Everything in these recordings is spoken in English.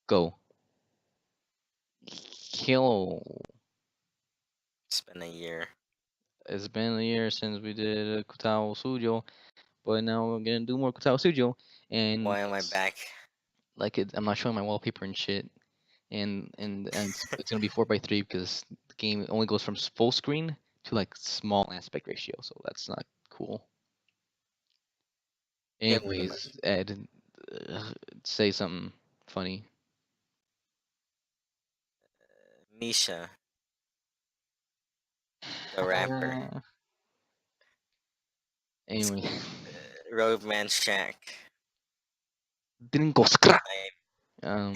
Go. Kill. It's been a year. It's been a year since we did Katawa Shoujo, but now we're gonna do more Katawa Shoujo, and Why am I back? I'm not showing my wallpaper and shit, and it's gonna be 4:3 because the game only goes from full screen to like small aspect ratio, so that's not cool. Yep. Anyways, Ed, say something funny. Misha, the rapper. Anyway, Roadman Shack. didn't go scrap. I-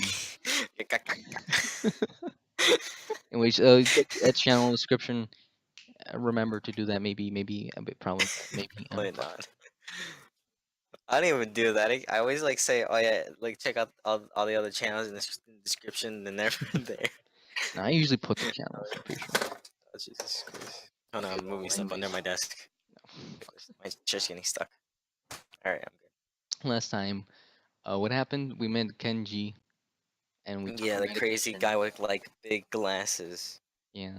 Anyways, check Ed's channel description. Remember to do that. Maybe, probably, maybe. Wait, not. I don't even do that. I always like say, oh yeah, like check out all the other channels in the description. They're never there. No, I usually put the channels. I'm pretty sure. Oh, Jesus Christ. Oh no, I'm moving stuff under my desk. My chair's getting stuck. Alright, I'm Last time, what happened? We met Kenji, and we good. took Yeah, a the crazy medication. guy with like big glasses. Yeah.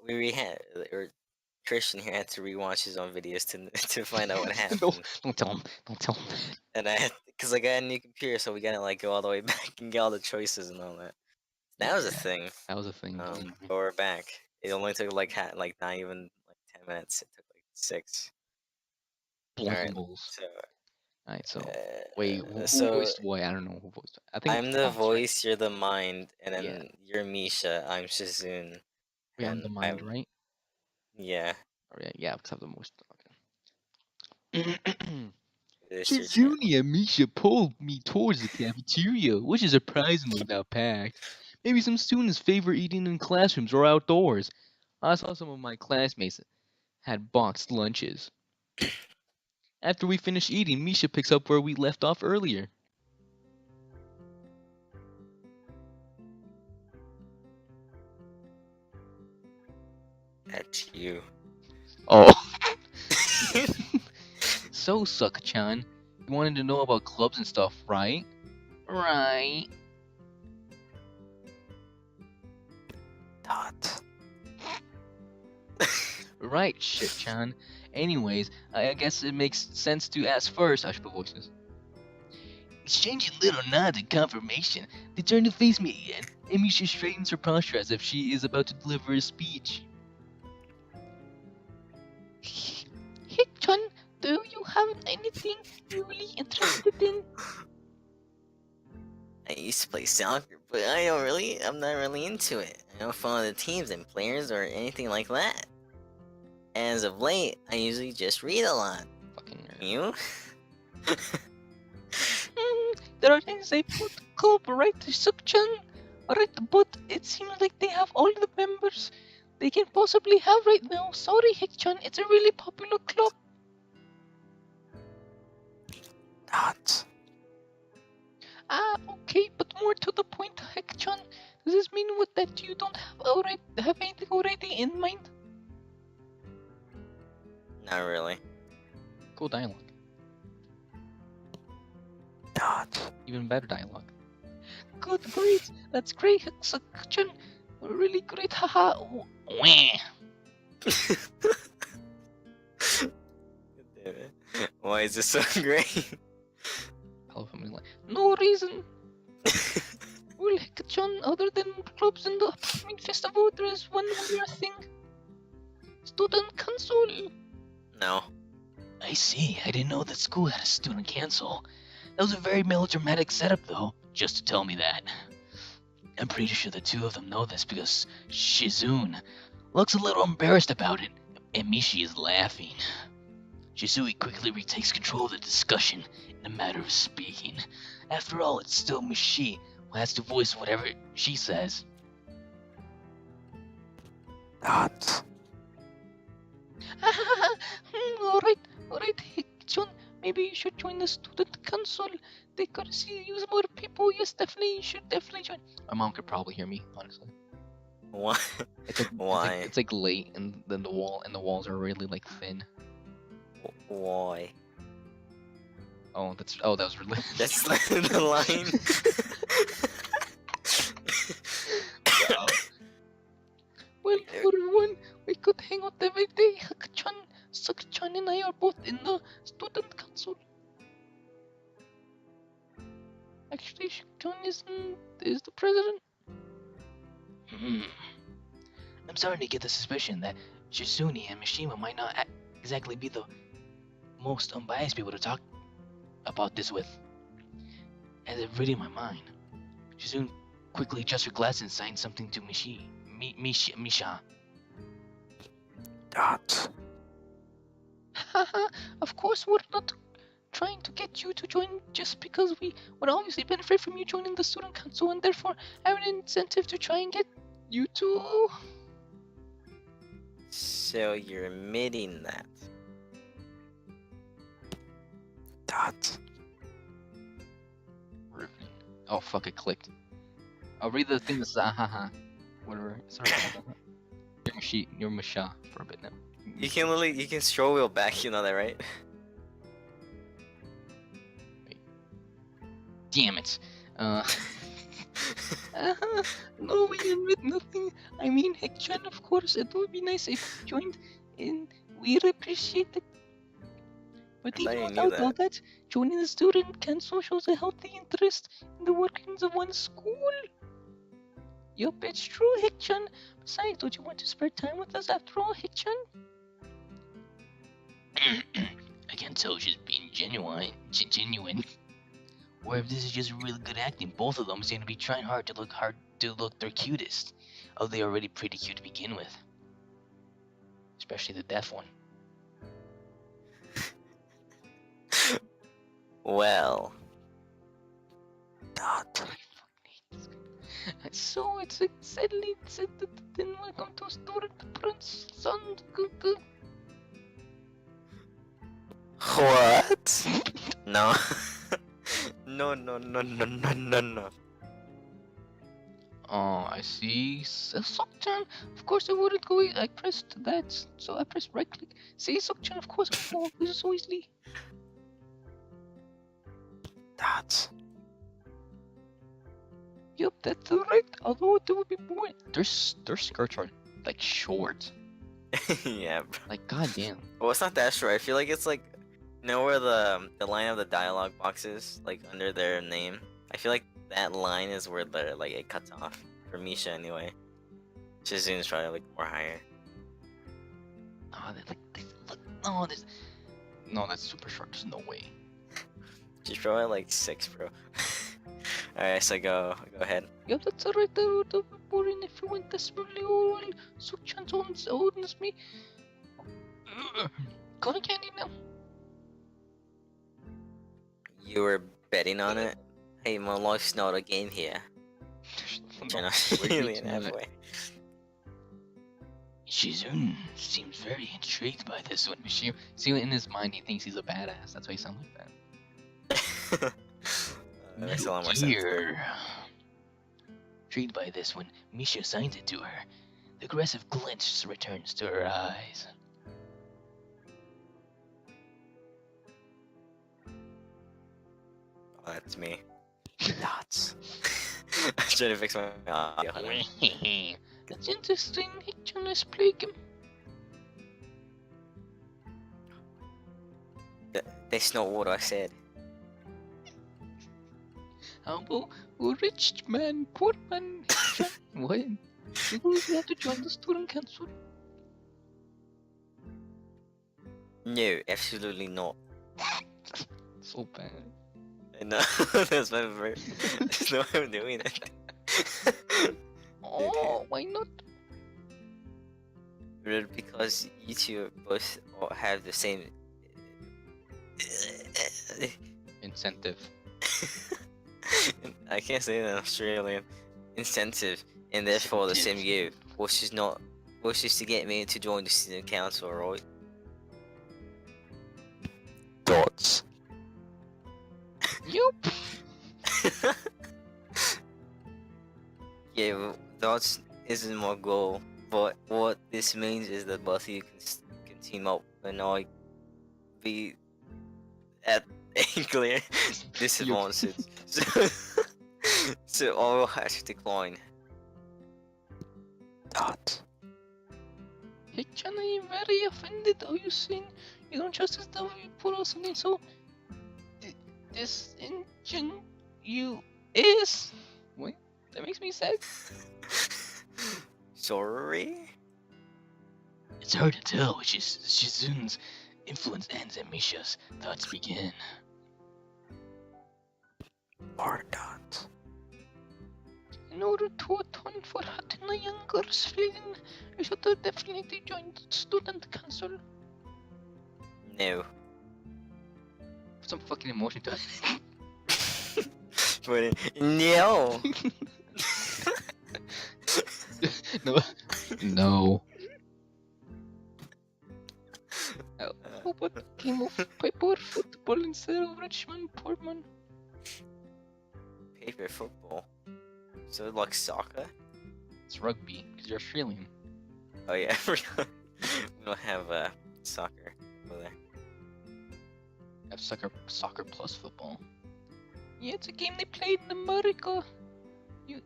We had or Christian here had to rewatch his own videos to to find out what happened. No, don't tell him. Don't tell him. And I had, cause like I had a new computer, so we gotta like go all the way back and get all the choices and all that. That was a thing. That was a thing. But we're back. It only took like like not even like 10 minutes. It took like 6. Alright, Balls. so Alright, so wait, who so voiced what? I don't know who voiced. I think I'm it's the Thomas, right? voice, you're the mind, and Yeah. then you're Misha, I'm Shizun, Wait, I'm and the mind, right? yeah, Oh, yeah, because I have the most. Okay. this your channel. Shizunia and Misha pulled me towards the cafeteria, which is surprisingly not packed. Maybe some students favor eating in classrooms or outdoors. I saw some of my classmates had boxed lunches. After we finish eating, Misha picks up where we left off earlier. That's you. Oh. So, Suck-chan, you wanted to know about clubs and stuff, right? Right. Dot. Right, shit-chan. Anyways, I guess it makes sense to ask first. I should put voices. Exchanging little nods in confirmation, they turn to face me again, and Misha straightens her posture as if she is about to deliver a speech. Hey-chan, do you have anything you're really interested in? I used to play soccer, but I'm not really into it. I don't follow the teams and players or anything like that. As of late, I usually just read a lot. Fucking nerd. You? There are things they put club, right, Suk-chan? Right, but it seems like they have all the members they can possibly have right now. Sorry, Hek-chan, it's a really popular club. Not. Okay, but more to the point, Hek-chan. Does this mean that you don't have anything already in mind? Not really. Cool dialogue. Not. Even better dialogue. Good, great. That's great, Hek-chan. Really great, haha. Wah. Why is this so great? I love him like, no reason. Well, Hek-chan, other than clubs and the upcoming festival, there is one more thing. Student council. No. I see. I didn't know that school had a student council. That was a very melodramatic setup, though, just to tell me that. I'm pretty sure the two of them know this because Shizun looks a little embarrassed about it, and Mishi is laughing. Shizui quickly retakes control of the discussion in a matter of speaking. After all, it's still Mishi who has to voice whatever she says. Not. Alright, Hek-chan, maybe you should join the student council. They could see use more people. Yes, definitely, you should definitely join. My mom could probably hear me, honestly. What? It's like, Why? It's like late, and then the walls are really like thin. Why? Oh, that was really. That's the line. John is the president? Hmm. I'm starting to get the suspicion that Shizune and Mishima might not exactly be the most unbiased people to talk about this with. As if reading my mind, Shizune quickly adjusts her glasses and signs something to Misha. Dot. Haha, of course we're not trying to get you to join just because we would obviously benefit from you joining the student council and therefore have an incentive to try and get you to... So you're admitting that. Dot. Oh fuck, it clicked. I'll read the thing that's haha. Whatever. Sorry. You're Misha for a bit now. You can stroll wheel back, you know that, right? Damn it. No, we admit nothing. I mean, Hechan, of course, it would be nice if you joined, and we'd appreciate it. But I thought even you knew without all that, joining the student council shows a healthy interest in the workings of one's school. Yup, it's true, Hechan. Besides, don't you want to spend time with us after all, Hechan? I can tell she's being genuine. Or if this is just really good acting, both of them seem to be trying hard to look their cutest. Although they're already pretty cute to begin with. Especially the deaf one. Well. Dot. So it's sadly said that then welcome to student prince son. What? No. No. Oh, I see. Sokchan, of course I wouldn't go. I pressed that, so I pressed right click. See, Sokchan, of course I won't do so easily. Dot. Yup, that's right. Although there would be more. Their skirts are like short. Yeah, bro. Like goddamn. Well, it's not that short. I feel like it's like, you know where the line of the dialogue box is, like under their name. I feel like that line is where the like it cuts off for Misha anyway. Shizune's probably like more higher. Oh, they look. Oh, this. No, that's super short. There's no way. She's probably like 6, bro. Alright, so go ahead. Yup, that's alright. That would be boring if you went desperately all. Sokchan owns me. Cotton candy now. You were betting on it? Hey, my life's not a game here. You're not really halfway. Shizune seems very intrigued by this one. See, in his mind, he thinks he's a badass. That's why he sounds like that. That makes a lot more sense. Intrigued by this one, Misha signs it to her. The aggressive glint returns to her eyes. Oh, that's me. Dots. I'm trying to fix my audio. Hold on. That's interesting. Let's play him. That's not what I said. How about a rich man, poor man? What? You will have to join the student council. No, absolutely not. So bad. No, that's my verb. That's not how I'm doing it. Oh, why not? Because you two both have the same Incentive. I can't say that in Australian. Incentive, and therefore the same you, which is to get me to join the student council, right? Dots. Yup. Yeah, well, that isn't my goal, but what this means is that both of you can team up and I be at a clear disadvantage. So I will have to decline. Dot. Hey, Chan, I am very offended. Are you saying you don't trust us that we put us something so... This engine... You... is. Wait, that makes me sad. Sorry? It's hard to tell which is Shizun's influence ends and Misha's thoughts begin. More dots. In order to atone for hurting the younger's feeling, you should definitely join the student council. No. Put some fucking emotion to it. No! No. No. How about a game of paper football instead of Richmond Portman? Paper football. So like soccer? It's rugby, because you're Australian. Oh yeah, we don't have soccer over there. I have soccer plus football. Yeah, it's a game they played in America. You.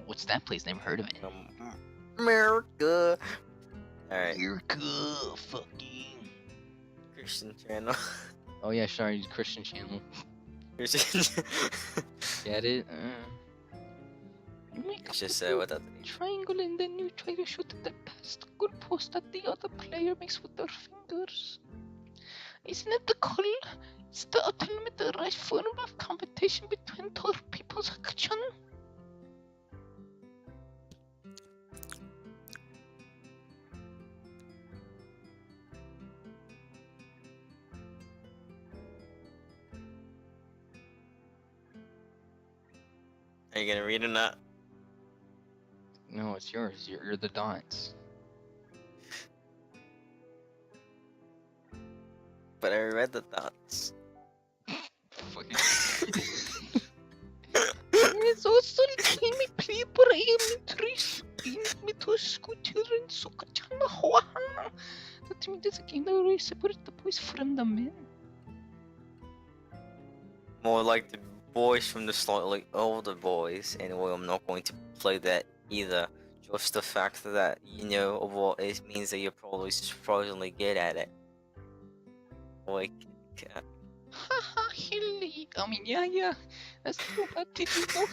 What's that place? Never heard of it. America! Alright, America, fucking. Christian channel. Oh yeah, sorry, Christian channel. Christian Get it? You make It's a just little what that triangle and then you try to shoot at the past goal post that the other player makes with their fingers. Isn't it the cool? It's the ultimate right form of competition between two people's action. Are you gonna read or not? No, it's yours. You're the dots. But I read the thoughts. Fucking. It's also me play por elementary me to school children so that means it's a game that really separates the boys from the men. More like the boys from the slightly older boys. Anyway, I'm not going to play that either. Just the fact that you know of what it means that you're probably surprisingly good at it. Like, Haha, Hilly. I mean, yeah. That's true, but did you know?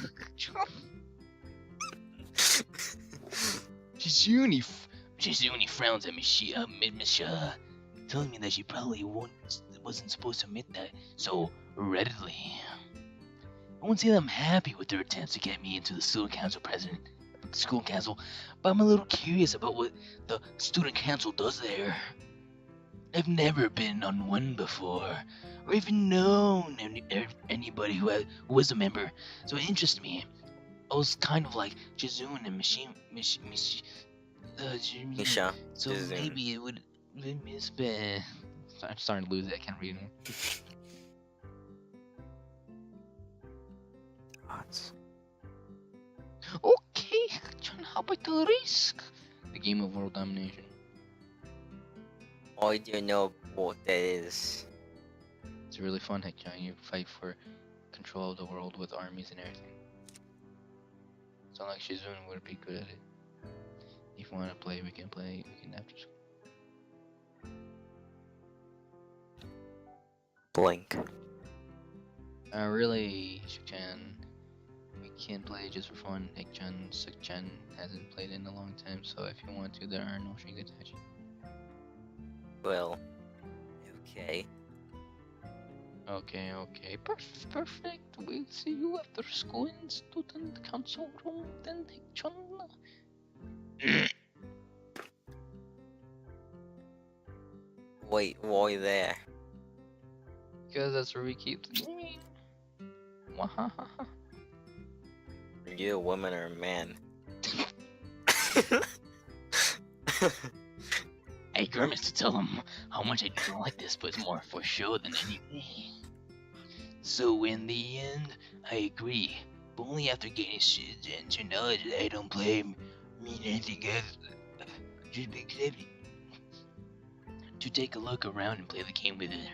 Shizuni frowns at Misha, telling me that she probably wasn't supposed to admit that so readily. I won't say that I'm happy with their attempts to get me into the student council but I'm a little curious about what the student council does there. I've never been on one before, or even known anybody who was a member, so it interests me. I was kind of like Jizun and Misha. so Jizun. maybe it would miss. I'm starting to lose it. I can't read anymore. Dots. Okay, John, how about the risk? The game of world domination. I don't know what that is. It's really fun, heck, John. You fight for control of the world with armies and everything. Sound like Shizun would be good at it. If you want to play, we can play. We can after school. Blink. Really, Shik-chan, we can play just for fun. Hek-chan, Suk-chan hasn't played in a long time, so if you want to, there are no strings attached. Well, okay. Okay. Perfect. We'll see you after school in student council room, then Hek-chan. Wait, why there? Because that's where we keep the game. Wahahaha. Are you a woman or a man? I grimace to tell him how much I don't like this, but it's more for show than anything. So in the end, I agree, but only after gaining shit and to knowledge that I don't blame me anything else. Just be accepted. To take a look around and play the game with it.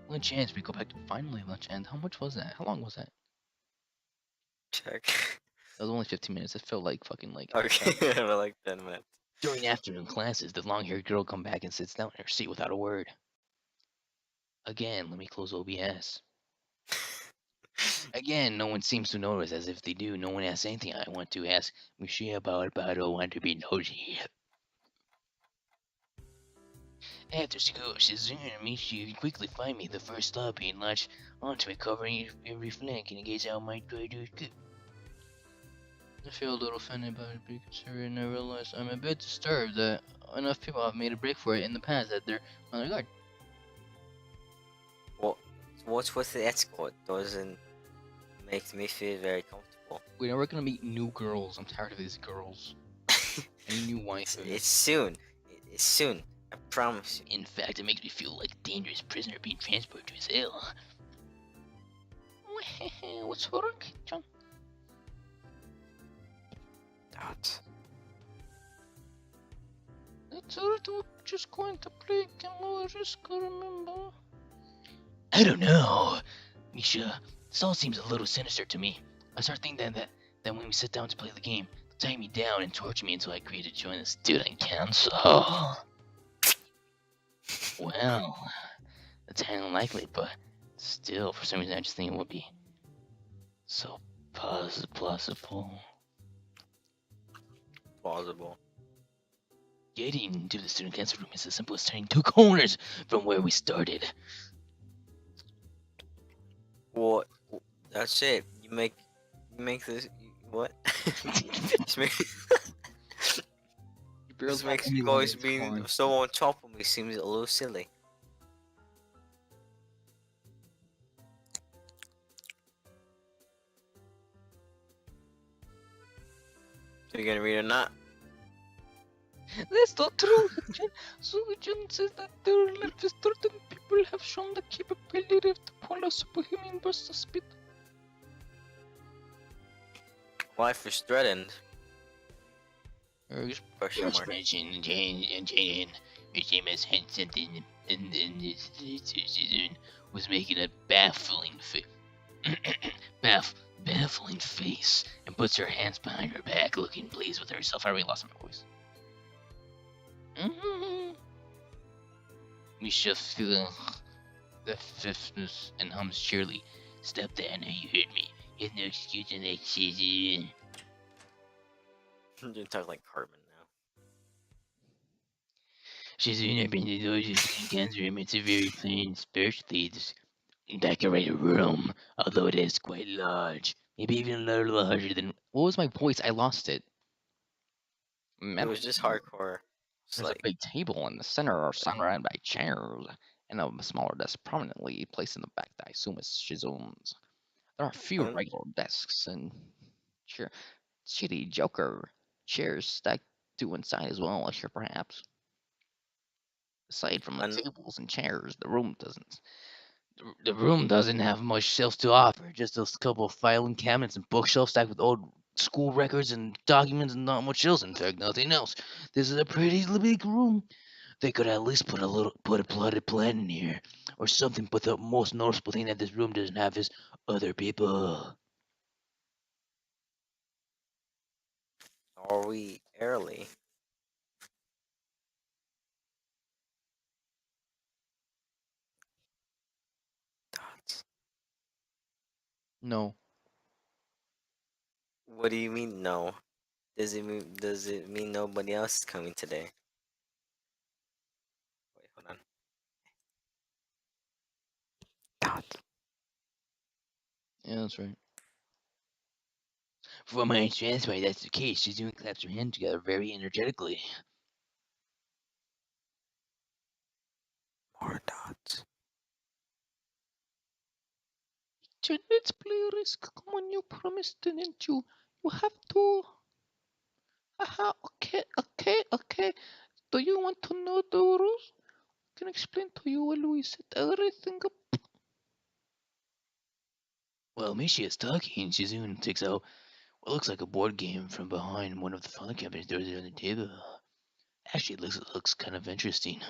Lunch ends, we go back to finally lunch end. How much was that? How long was that? Check. That was only 15 minutes. It felt like fucking like. Okay, for like 10 minutes. During afternoon classes, the long-haired girl come back and sits down in her seat without a word. Again, let me close OBS. Again, no one seems to notice, as if they do. No one asks anything I want to ask Michelle about, but I don't want to be nosy. After school, Shizune and Michi quickly find me the first stop being latched onto me, covering every flank in case I might try to escape. I feel a little offended about it because I realized I'm a bit disturbed that enough people have made a break for it in the past that they're on their guard. Well, what's with the escort doesn't make me feel very comfortable. We're never gonna meet new girls. I'm tired of these girls. Any new wife. It's soon. It's soon. I promise you. In fact, it makes me feel like a dangerous prisoner being transported to his cell. What's wrong, John? Dots. It's alright, we're just going to play game over risk, remember? I don't know. Misha, this all seems a little sinister to me. I start thinking that when we sit down to play the game, they'll tie me down and torture me until I agree to join the student council. Well, that's highly unlikely, but still, for some reason, I just think it would be so plausible. Plausible. Getting into the student council room is as simple as turning 2 corners from where we started. Well, that's it. You make this. What? Just make, this makes you always being so on top of me seems a little silly. So you gonna read or not? That's not true. Suggestion says that there are certain people have shown the capability to pull a superhuman burst of speed. Life is threatened. Question mark. Mention Jane, Michimas Henson and this season was making a baffling baffling face and puts her hands behind her back, looking pleased with herself. I really lost my voice. Misha feeling the fifness and hums cheerily. Stop that now, you heard me. There's no excuse in that season. You talk like Cartman now. She's in been the doors and cancer room. It's a very plain, sparsely decorated room, although it is quite large. Maybe even a little larger than. What was my voice? I lost it. It was just hardcore. It's There's like a big table in the center surrounded by chairs, and a smaller desk prominently placed in the back that I assume is Shizune's. There are a few Um, regular desks and shitty Joker chairs stacked to one side as well, sure perhaps. Aside from the un- tables and chairs, the room doesn't. The room doesn't have much shelves to offer, just a couple of filing cabinets and bookshelves stacked with old school records and documents and not much else. In fact, nothing else. This is a pretty big room. They could at least put a plotted plan in here or something, but the most noticeable thing that this room doesn't have is other people. are we early? Dots. No. What do you mean no? Does it mean nobody else is coming today? Wait, hold on. Dots. Yeah, that's right. From my understanding, that's the case. She's doing claps her hands together very energetically. More dots. Let's play risk. Come on, you promised, didn't you? You have to. Haha, okay. Do you want to know the rules? I can explain to you while we set everything up. While Mishi is talking, Shizune takes out what looks like a board game from behind one of the file cabinets doors on the table. Actually, it looks kind of interesting.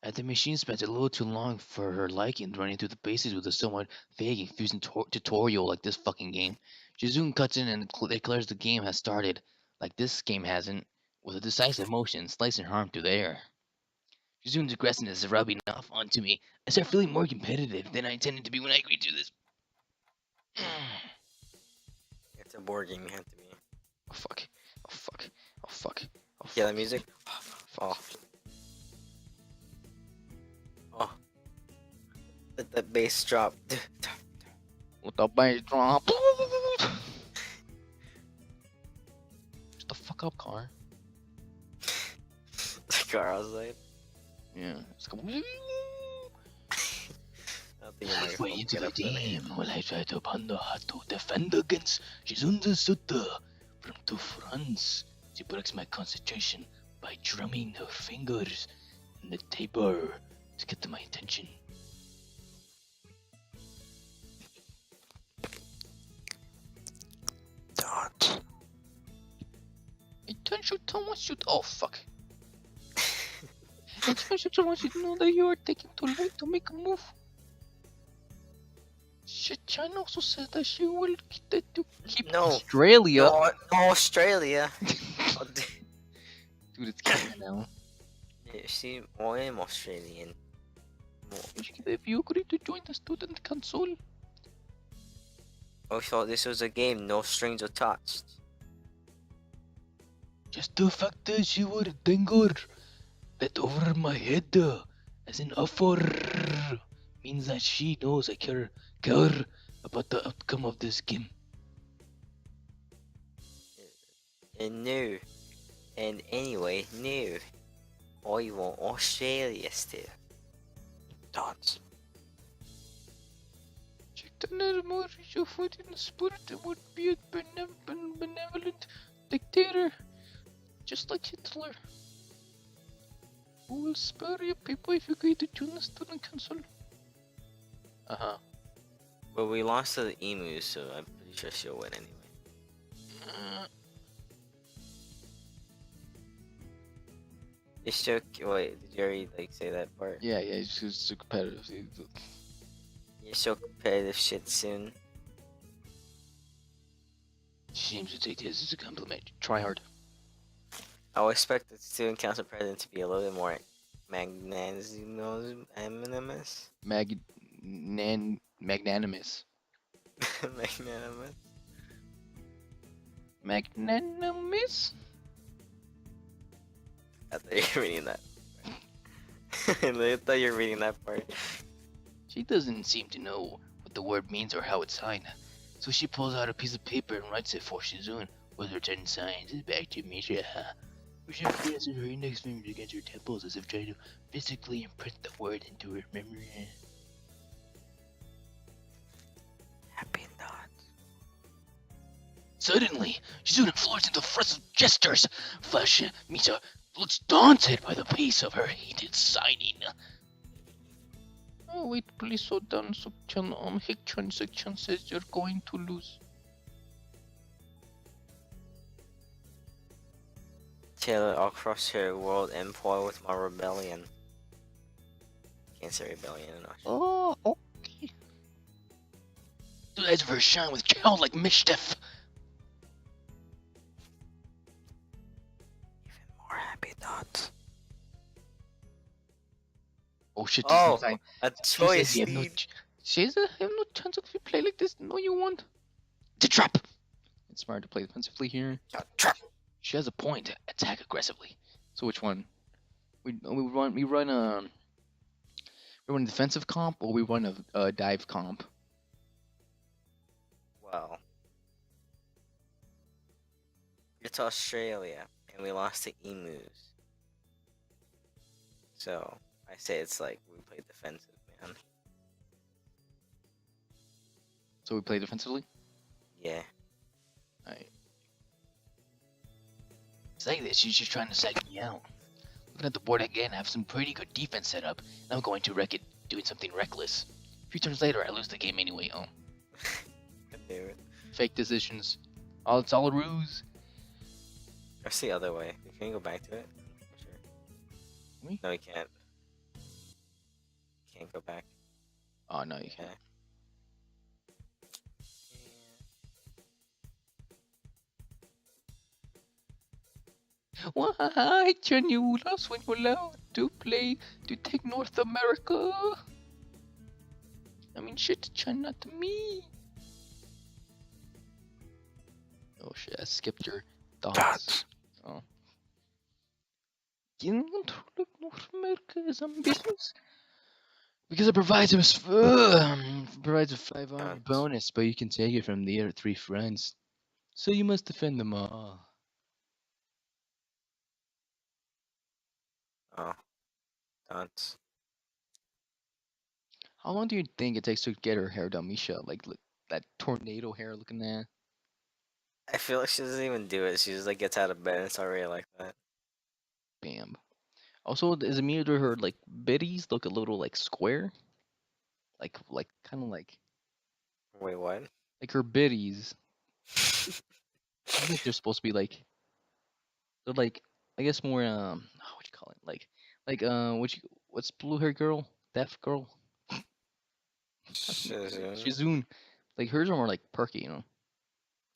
The machine spent a little too long for her liking, running through the basics with a somewhat vague and confusing tutorial like this fucking game. Shizune cuts in and declares the game has started, like this game hasn't, with a decisive motion, slicing her arm through the air. Shizune's aggressiveness is rubbing off onto me. I start feeling more competitive than I intended to be when I agreed to this. It's a board game. You have to be. Oh fuck. Oh fuck. Oh fuck. Oh Yeah, the fuck. music. Fuck. Oh. Let the bass drop. With the bass drop. Shut the fuck up, car. The car outside. Yeah. Let's go. I don't think your Halfway microphone into get the up there. game, while I try to ponder how to defend against Shizun's Sutta from two fronts. She breaks my concentration by drumming her fingers in the table to get to my attention. Dot. Attention, someone should. Oh fuck. Attention, someone should know that you are taking too long to make a move. Chan also said that she will keep No. Australia. No, Australia. Oh, Dude, it's Canada now. See, I am Australian. If you agree to join the student council, I thought this was a game, no strings attached. Just the fact that she would dangle that over my head as an offer means that she knows I care about the outcome of this game. And no. And anyway, no. I want Australia still. Dots. check the net more your foot in the spirit and would be a benevolent dictator, just like Hitler. Who will spare your people if you agree to join the student council? Uh-huh. But we lost to the emus, so I'm pretty sure she'll win anyway. It's still. Wait, did you already like say that part? Yeah, it's just so competitive. You're so competitive shit soon. She seems to take this as a compliment. Try hard. I would expect the student council president to be a little bit more magnanimous. Magnanimous. Magnanimous. Magnanimous? I thought you were reading that. I thought you were reading that part. She doesn't seem to know what the word means or how it's signed, so she pulls out a piece of paper and writes it for Shizun with her turn signs back to Misha. She presses her index fingers against her temples as if trying to physically imprint the word into her memory. Happy not. Suddenly, Shizun floors into flustered gestures. Flash Misha looks daunted by the pace of her hated signing. Oh wait, please slow down, Sukchan. Hikchan says you're going to lose. Taylor, I'll crush her world empire with my rebellion. Can't say rebellion enough. Oh, okay. The eyes of her shine with childlike mischief. Even more happy dots. Oh shit, Oh, this is a She says choice, you have no Steve. Shaza, I have no chance if you play like this. No, you won't. to trap. It's smart to play defensively here. Trap. She has a point. Attack aggressively. So which one? We run defensive comp or we run a dive comp. Well, it's Australia, and we lost to emus. So I say it's like we play defensive, man. So we play defensively. Yeah. Alright. It's like this. She's just trying to psych me out. Looking at the board again, I have some pretty good defense set up, and I'm going to wreck it doing something reckless. A few turns later, I lose the game anyway. Oh, Dude. Fake decisions. It's all a ruse. That's the other way. Can you go back to it? Sure. Me? No, you can't. Can't go back. Oh no, you can't. Okay. Why can you lose when you're allowed to play to take North America? I mean, shit, Chan, not me. shit, I skipped your thoughts. Thoughts. Oh. Getting control of North America is ambitious. Because it provides provides a 5 armor Thoughts. bonus, but you can take it from the other 3 friends. So you must defend them all. Oh, thoughts. How long do you think it takes to get her hair done, Misha? Like that tornado hair looking at. I feel like she doesn't even do it. She just like gets out of bed and it's already like that. Bam. Also, is it me or her like biddies look a little like square? Like kind of Wait, what? like her biddies. I feel like they're supposed to be like they're like I guess more what you call it what's blue hair girl deaf girl Shizune. Shizune, like hers are more like perky, you know.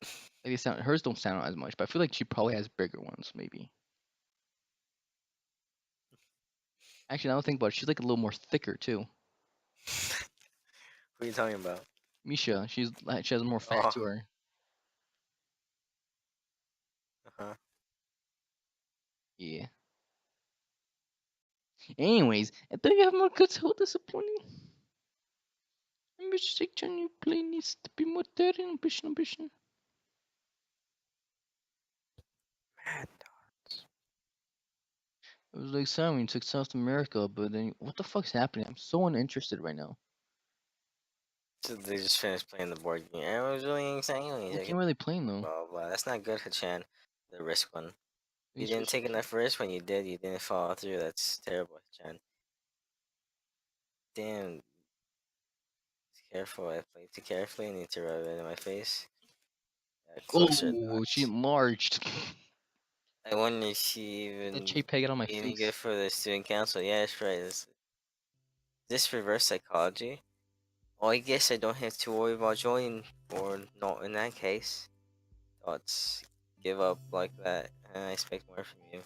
Like they sound hers don't sound as much, but I feel like she probably has bigger ones maybe. Actually, now I think about it, she's like a little more thicker too. What are you talking about? Misha, she has more fat Oh, to her. uh-huh. Yeah. Anyways, I thought you have more cuts. How disappointing. Mistake on your play needs to be more daring. Ambition. Mad. It was like Sam when you took South America, but then what the fuck's happening? I'm so uninterested right now. So they just finished playing the board game. I was really excited. What game are they playing though? Blah, blah, blah. That's not good, Hachan. The risk one. You These didn't risk- take enough risk when you did. You didn't follow through. That's terrible, Hachan. Damn. Careful. I played too carefully. I need to rub it in my face. Closer Oh, she thoughts. enlarged. I wonder if she That even JPEG it on my be any face. good for the student council. Yeah, that's right. This reverse psychology? Well, I guess I don't have to worry about joining, or not in that case. Thoughts give up like that, and I expect more from you.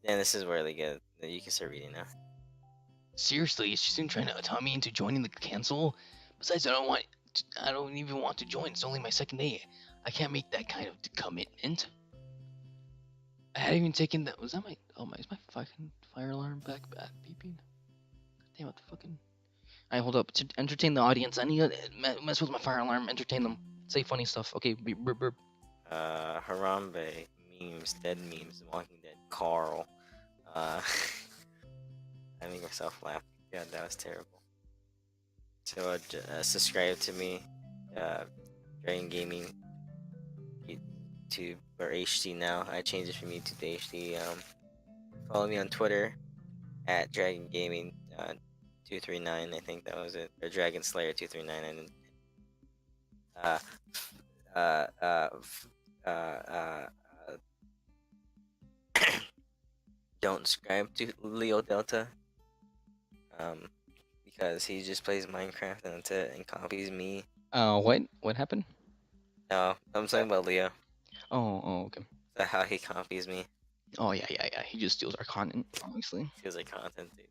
Then this is where they get that you can start reading now. Seriously, is Shizune trying to talk me into joining the council? Besides, I don't even want to join. It's only my second day. I can't make that kind of commitment. I hadn't even taken that. Was that my? Oh my! Is my fucking fire alarm back beeping? Damn, what the fucking? I hold up to entertain the audience. I need to mess with my fire alarm. Entertain them. Say funny stuff. Okay, beep, burp, burp. Harambe memes, dead memes, Walking Dead, Carl. I make myself laugh. God, that was terrible. So subscribe to me, Dragon Gaming YouTube or HD now. I changed it from YouTube to HD. Follow me on Twitter at Dragon Gaming 239. I think that was it, or Dragon Slayer 239. And don't subscribe to Leo Delta. Because he just plays Minecraft and that's it, and copies me. What happened? No, I'm talking about Leo. Oh, okay. That's how he copies me. Oh yeah. He just steals our content, obviously. Feels like content, dude.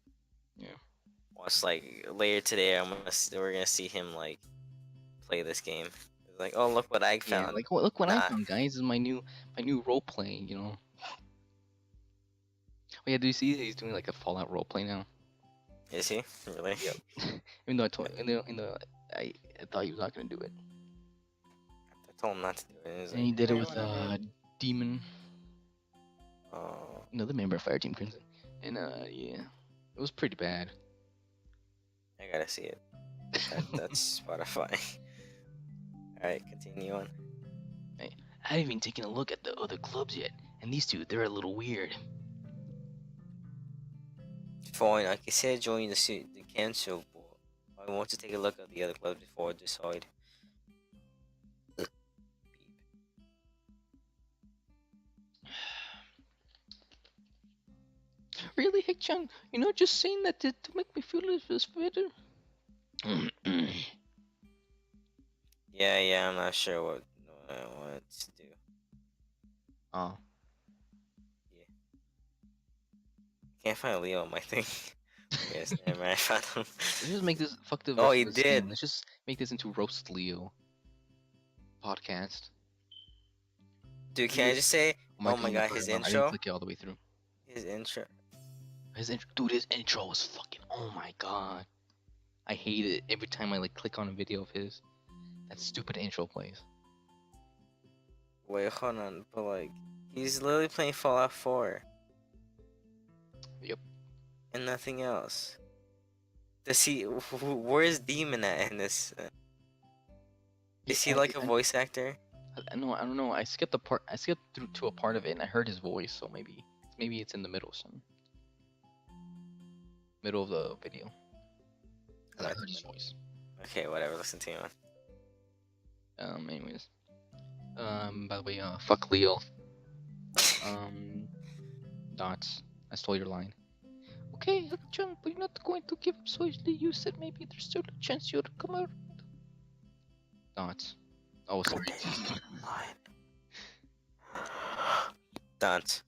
Yeah. Watch like later today. We're gonna see him like play this game. It's like, oh look what I Yeah, found. like look what I Nah. found, guys. This is my new role playing, you know. Oh yeah, do you see he's doing like a Fallout role play now? Is he really? Yep. Even though I thought he was not gonna do it. I told him not to do it. He's And he like, did it "Yeah, with whatever." Demon, Oh, another member of Fire Team Crimson. And yeah, it was pretty bad. I gotta see it. That's Spotify. All right, continue on. I haven't even taken a look at the other clubs yet, and these two, they're a little weird. Fine, I consider joining the council, but I want to take a look at the other clubs before I decide. Really, Hechan? You're not just saying that to make me feel it was better. Yeah, I'm not sure what I wanted to do. Oh. Can't find Leo on my thing. Yes, never mind. I found him. Let's just make this fuck the Oh, rest he of this did. game. Let's just make this into Roast Leo podcast. Dude, can I just say, Oh my god, his I didn't intro, click it all the way through. his intro. Dude, his intro was fucking. Oh my god, I hate it every time I like click on a video of his. That stupid intro plays. Wait, hold on, but like, he's literally playing Fallout 4. Yep. And nothing else. Does he? Where's Demon at in this? Is he like a voice actor? No, I don't know. I skipped the part. I skipped through to a part of it, and I heard his voice. So maybe it's in the middle, some middle of the video. 'Cause I heard his voice. Okay, whatever. Listen to him. Anyways. By the way, fuck Leo. Dots. I stole your line. Okay, John, but you're not going to give up so easily. You said maybe there's still a chance you'll come out. Dots. Oh, sorry. Dance.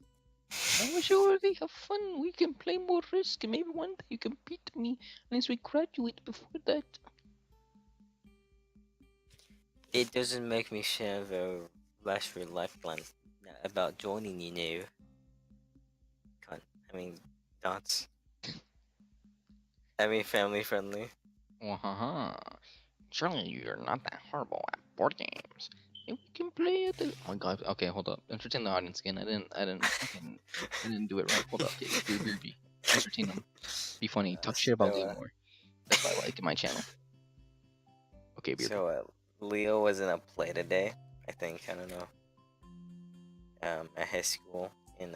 I wish you already have fun. We can play more Risk, and maybe one day you can beat me unless we graduate before that. It doesn't make me share the last real life plan about joining you now. Dance. I mean, family friendly. Surely you're not that horrible at board games. And we can play at the... Oh my god. Okay, hold up. Entertain the audience again. I didn't do it right. Hold up. Be entertain them. Be funny. Talk shit about Leo more. That's what I like in my channel. Okay, Beard. So, Leo was in a play today, I think. I don't know. At his school. And,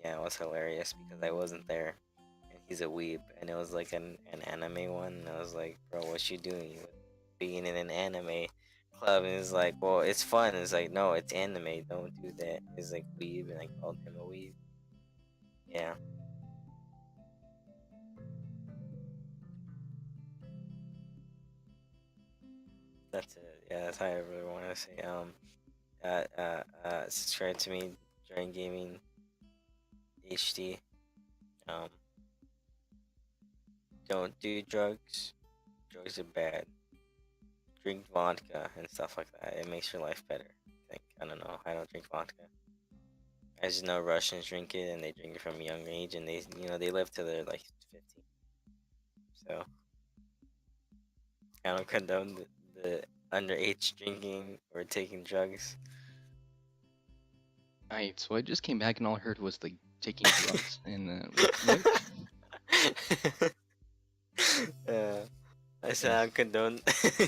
yeah, it was hilarious because I wasn't there. And he's a weeb. And it was like an anime one. And I was like, bro, what you doing? You being in an anime club. And he's like, well, it's fun. It's like, no, it's anime. Don't do that. He's like, weeb. And I called him a weeb. Yeah. That's it. Yeah, that's how I really want to say. Subscribe to me during gaming HD. Don't do drugs. Drugs are bad. Drink vodka and stuff like that. It makes your life better. I don't know. I don't drink vodka. I just know Russians drink it and they drink it from a young age and they live till they're like 15. So I don't condone the underage drinking or taking drugs. Alright, so I just came back and all I heard was like taking drugs and what? I said I condone.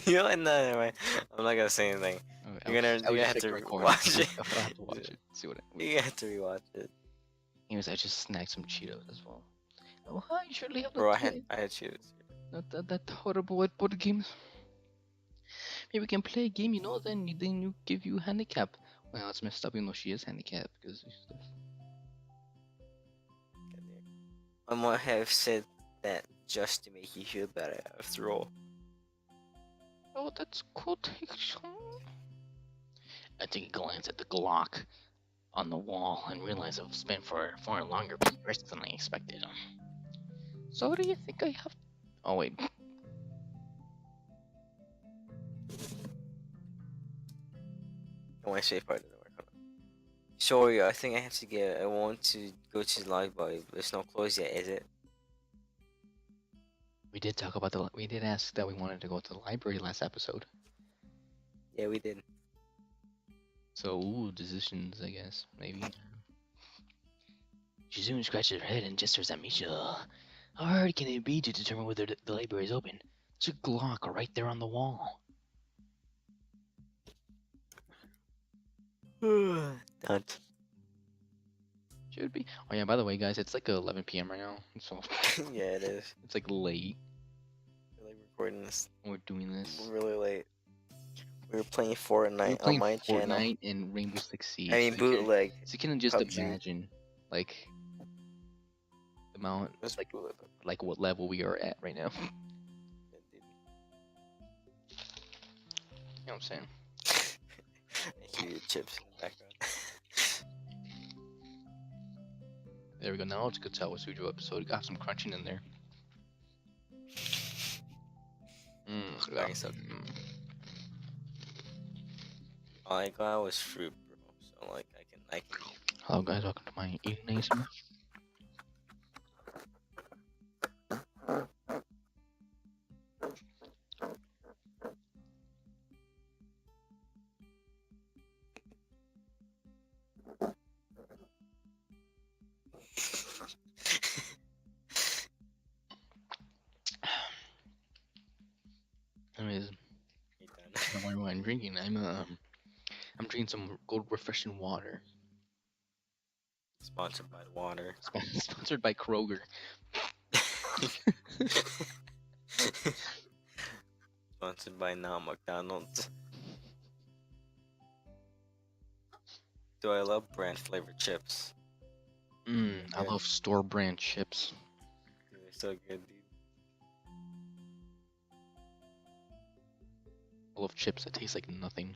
Anyway, I'm not gonna say anything. You're gonna have to watch it. I'll have to watch it. See what You have to rewatch it. Anyways, I just snagged some Cheetos as well. Oh, hi, you surely have Bro, not I had shoes. Not that horrible at board games. Maybe we can play a game, then you give you handicap. Well, it's messed up even though she is handicapped because I might have said that just to make you feel better after all. Oh, that's quotation. I take a glance at the Glock on the wall and realize I've spent far longer being risk than I expected. Sorry, I think I have... Oh wait. My safe part didn't work. Sorry, I think I want to go to the library, but it's not closed yet, is it? We did talk about we did ask that we wanted to go to the library last episode. Yeah, we did. So, decisions, I guess, maybe. Shizune scratches her head and gestures at Misha. How hard can it be to determine whether the library is open? There's a Glock right there on the wall. Don't. Should be. Oh yeah, by the way, guys, it's like 11 p.m. right now, so Yeah, it is. it's like late. We're like recording this We're doing this. really late. We were playing Fortnite We're playing on my channel. Fortnite and Rainbow Six Siege. I mean, bootleg. So you can just PUBG. imagine, like, the amount, Just like, bootleg. like what level we are at right now. You know what I'm saying? I hear your chips in the background. There we go. Now it's a Katawa Shoujo episode. Got some crunching in there. Very so. All I got was fruit, bro. So So like I can. Hello guys, welcome to my evening ASMR. Anyways, what am I drinking? I'm drinking some gold refreshing water. Sponsored by water. Sponsored by Kroger. Sponsored by now McDonald's. Do I love brand flavored chips? I love store brand chips. They're so good, dude. I love chips that taste like nothing.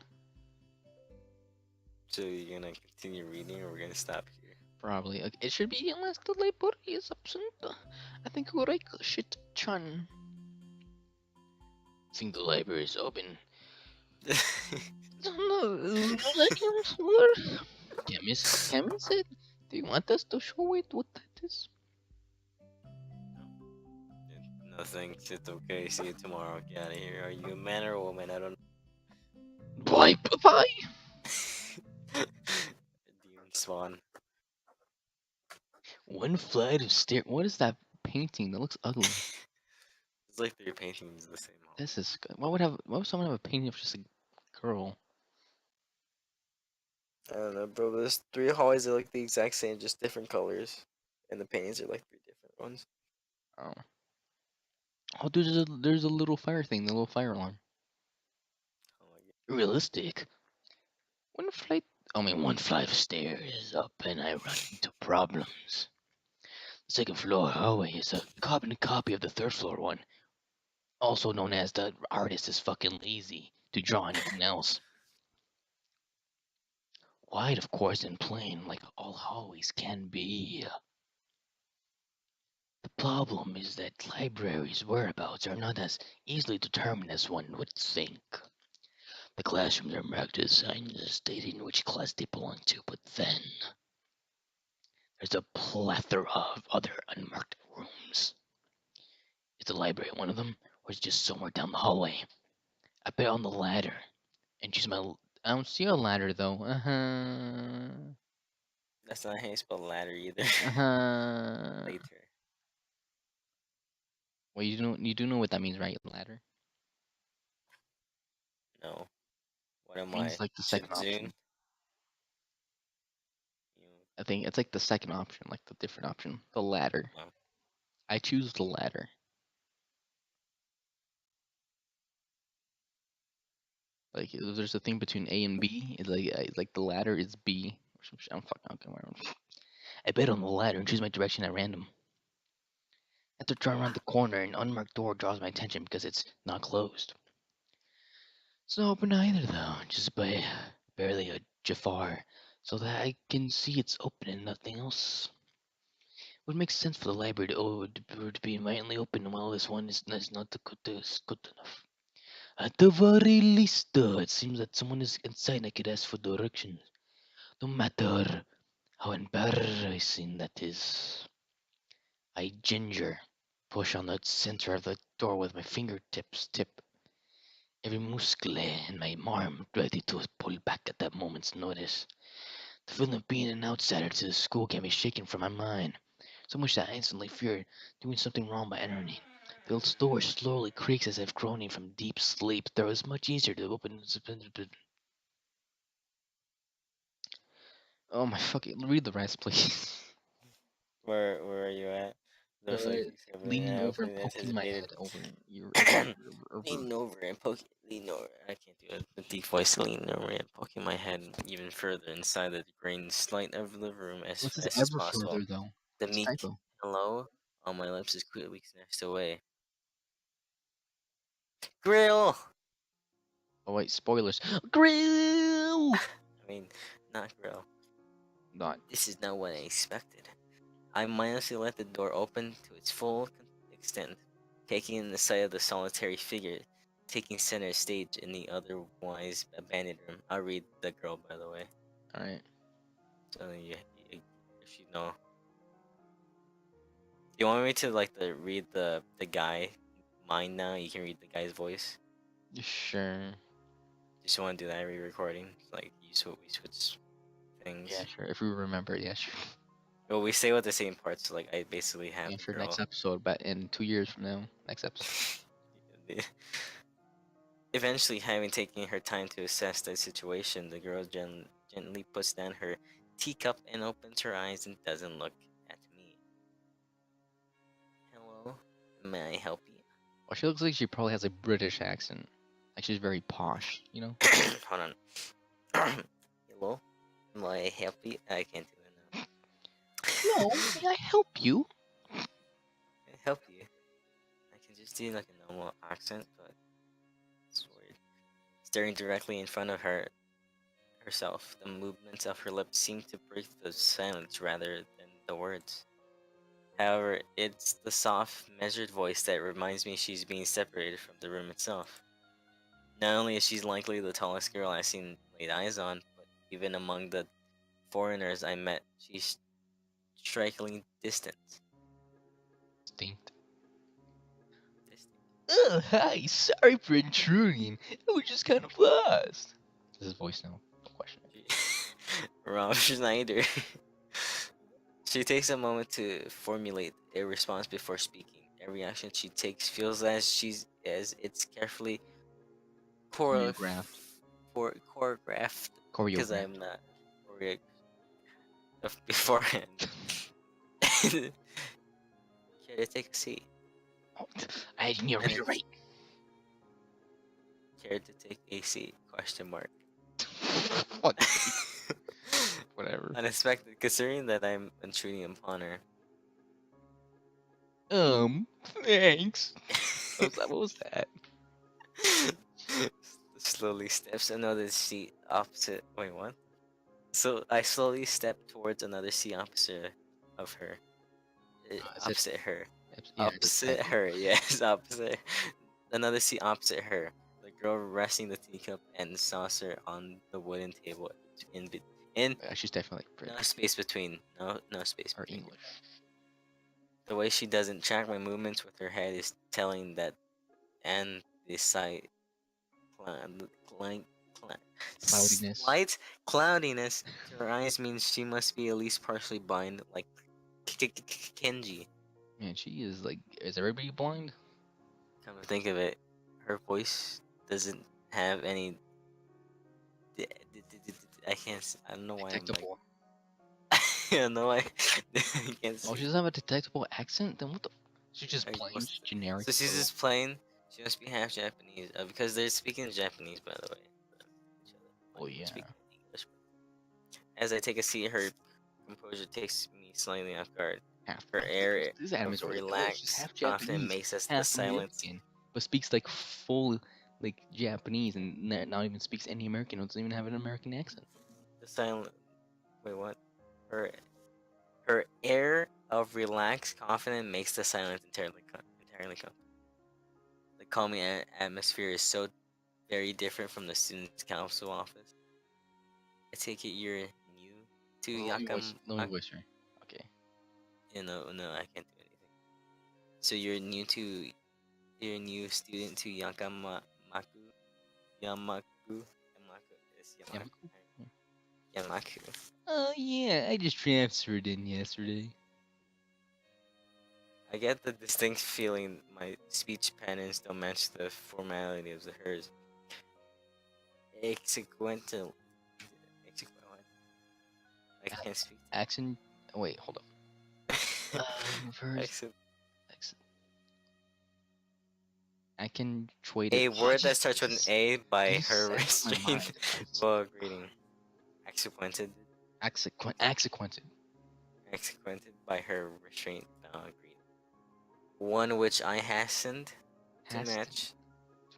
So you're gonna continue reading, or we're gonna stop here? Probably. It should be unless the library is absent. I think Eureka shit chan. I think the library is open. No, Chemist said, do you want us to show it what that is? No thanks, it's okay. See you tomorrow. Get out of here. Are you a man or a woman? I don't know. Bye, bye. Demon spawn. One flight of stair. What is that painting? That looks ugly. It's like three paintings the same. This is good. Why would someone have a painting of just a girl? I don't know, bro. There's three hallways that look the exact same, just different colors, and the paintings are like three different ones. Oh. Oh, there's a little fire thing, the little fire alarm. Oh my god. Realistic. One flight of stairs up, and I run into problems. The second floor hallway is a carbon copy of the third floor one, also known as the artist is fucking lazy to draw anything else. Wide, of course, and plain, like all hallways can be. The problem is that libraries' whereabouts are not as easily determined as one would think. The classrooms are marked with signs stating which class they belong to, but then there's a plethora of other unmarked rooms. Is the library one of them, or is it just somewhere down the hallway? I bet on the ladder and choose my. I don't see a ladder though. That's not how you spell ladder either. Later. Well, you do know what that means, right? Ladder. No. What am Means I? like the second Shinzun? option. I think it's like the second option, like the different option, the ladder. Oh. I choose the ladder. Like there's a thing between A and B. It's like the ladder is B or some shit. I'm fucking okay, whatever. I bet on the ladder and choose my direction at random. After turn around the corner, an unmarked door draws my attention because it's not closed. It's not open either though, just by barely a Jafar, so that I can see it's open and nothing else. Would make sense for the library to be violently open while this one is not good enough. At the very least, though, it seems that someone is inside and I could ask for directions. No matter how embarrassing that is. I push on the center of the door with my fingertips tip. Every muscle in my arm ready to pull back at that moment's notice. The feeling of being an outsider to the school can be shaken from my mind, so much that I instantly feared doing something wrong by entering it. The door slowly creaks as if groaning from deep sleep. Though it's much easier to open. Oh my fucking! Read the rest, please. Where are you at? There's like Leaning over and poking my head over your lean over and poking. Lean over. I can't do it. The deep voice leaning over and poking my head even further inside the green light of the room What's this as ever possible. further though? The It's meek typo. hello on my lips is quickly snatched away. Grill. Oh wait, spoilers. Grill. I mean, not grill. Not. This is not what I expected. I mindlessly let the door open to its full extent, taking in the sight of the solitary figure taking center stage in the otherwise abandoned room. I'll read the girl, by the way. All right. So if you know. Do you want me to like read the guy mind now? You can read the guy's voice. Sure. Just want to do that re-recording. Like we switch things. Yeah, sure. If we remember, yeah, sure. Well, we say with the same parts. So like I basically have Yeah, the sure. girl. Next episode, but in 2 years from now, next episode. Eventually, having taken her time to assess the situation, the girl gently puts down her teacup and opens her eyes and doesn't look at me. Hello, may I help you? Well, she looks like she probably has a British accent. Like she's very posh, you know? Hold on. Hello, may I help you? I can't do it now. Hello, may I help you? May I help you? I can just do like a normal accent, but it's weird. Staring directly in front of herself, the movements of her lips seem to break the silence rather than the words. However, it's the soft, measured voice that reminds me she's being separated from the room itself. Not only is she likely the tallest girl I've seen laid eyes on, but even among the foreigners I met, she's strikingly distant. Distinct. Distant. Oh, hi. Sorry for intruding. I was just kind of lost. This is voice now. No question. Rob Schneider. She takes a moment to formulate a response before speaking. Every action she takes feels as it's carefully Choreographed. choreographed because Choreographed. I'm not choreo beforehand. Care to take a seat? Oh, I didn't hear you right. Care to take a seat? Question mark. What? Whatever. Unexpected, considering that I'm intruding upon her. Thanks. What was that? Slowly steps another seat opposite. Wait, what? So I slowly step towards another seat opposite of her. Opposite her. Yeah, Opposite her, yes, opposite. Another seat opposite her. The girl resting the teacup and saucer on the wooden table in she's definitely no British space between. No space or between. English. The way she doesn't track my movements with her head is telling that, and the sight Cloudiness. slight cloudiness to her eyes means she must be at least partially blind, like Kenji. Man, she is like, is everybody blind? Come to think of it, her voice doesn't have any. I can't. I don't know why I'm like. Detectable. I don't know why. I can't. Oh, Speak. she doesn't have a detectable accent? Then what the? She's just Are you plain, supposed just generic. So she's girl. just plain. She must be half Japanese because they're speaking Japanese, by the way. Each other. Oh yeah. Speaking English. As I take a seat, her composure takes me slightly off guard. Half. Her air This anime is of really cool. She's relaxed, half confident Japanese, makes us the half silence. American, but speaks like full like Japanese and not even speaks any American. Doesn't even have an American accent. The silent. Wait, what? Her her air of relaxed, confident makes the silence entirely comfortable. The calming atmosphere is so very different from the student's council office. I take it you're new to Yakam. Let me voice her. Okay. You know, no, I can't do anything. So you're a new student to Yamaku. Is Yamaku? Yamaku. Oh yeah, I just transferred in yesterday. I get the distinct feeling my speech patterns don't match the formality of hers. Exequental. I can't speak. Accent. Wait, hold up. Reverse. I can trade A it. word that starts with an A by just her sacked my restrained mind. vocal greeting. Exequented. Exequented. Exequented by her restrained vocal greeting. One which I hastened to match.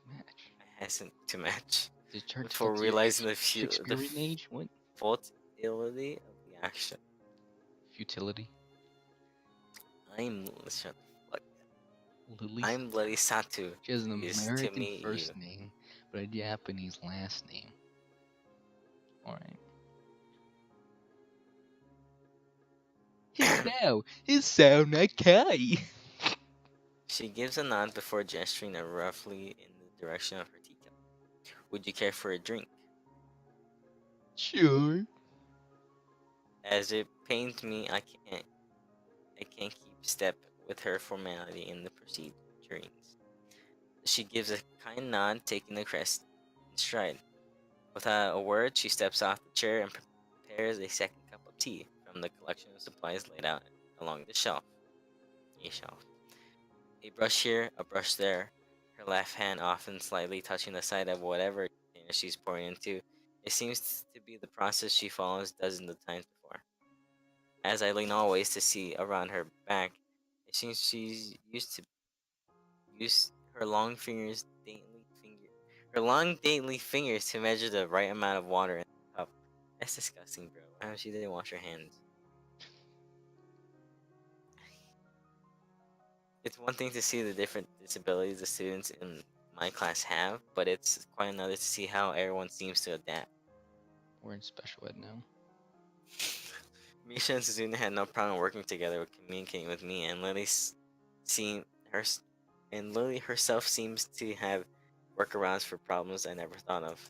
I hastened to match. Before realizing the Shakespearean age? What? futility of the action. Futility. Shut the fuck. Lily. I'm Bloody Satu. She has an Pleased to American meet first you. name, but a Japanese last name. Alright. Now, it sound okay. She gives a nod before gesturing roughly in the direction of her teacup. Would you care for a drink? Sure. As it pains me, I can't keep step with her formality in the procedurings. She gives a kind nod, taking the crest in stride. Without a word, she steps off the chair and prepares a second cup of tea from the collection of supplies laid out along the shelf. A shelf. A brush here, a brush there, her left hand often slightly touching the side of whatever container she's pouring into. It seems to be the process she follows dozens of times before. As I lean always to see around her back, it seems she's used to use her long dainty fingers to measure the right amount of water in the cup. That's disgusting, bro. Wow, she didn't wash her hands. It's one thing to see the different disabilities the students in my class have, but it's quite another to see how everyone seems to adapt. We're in special ed now. Misha and Suzuna had no problem working together or communicating with me, and seem her and Lily herself seems to have workarounds for problems I never thought of.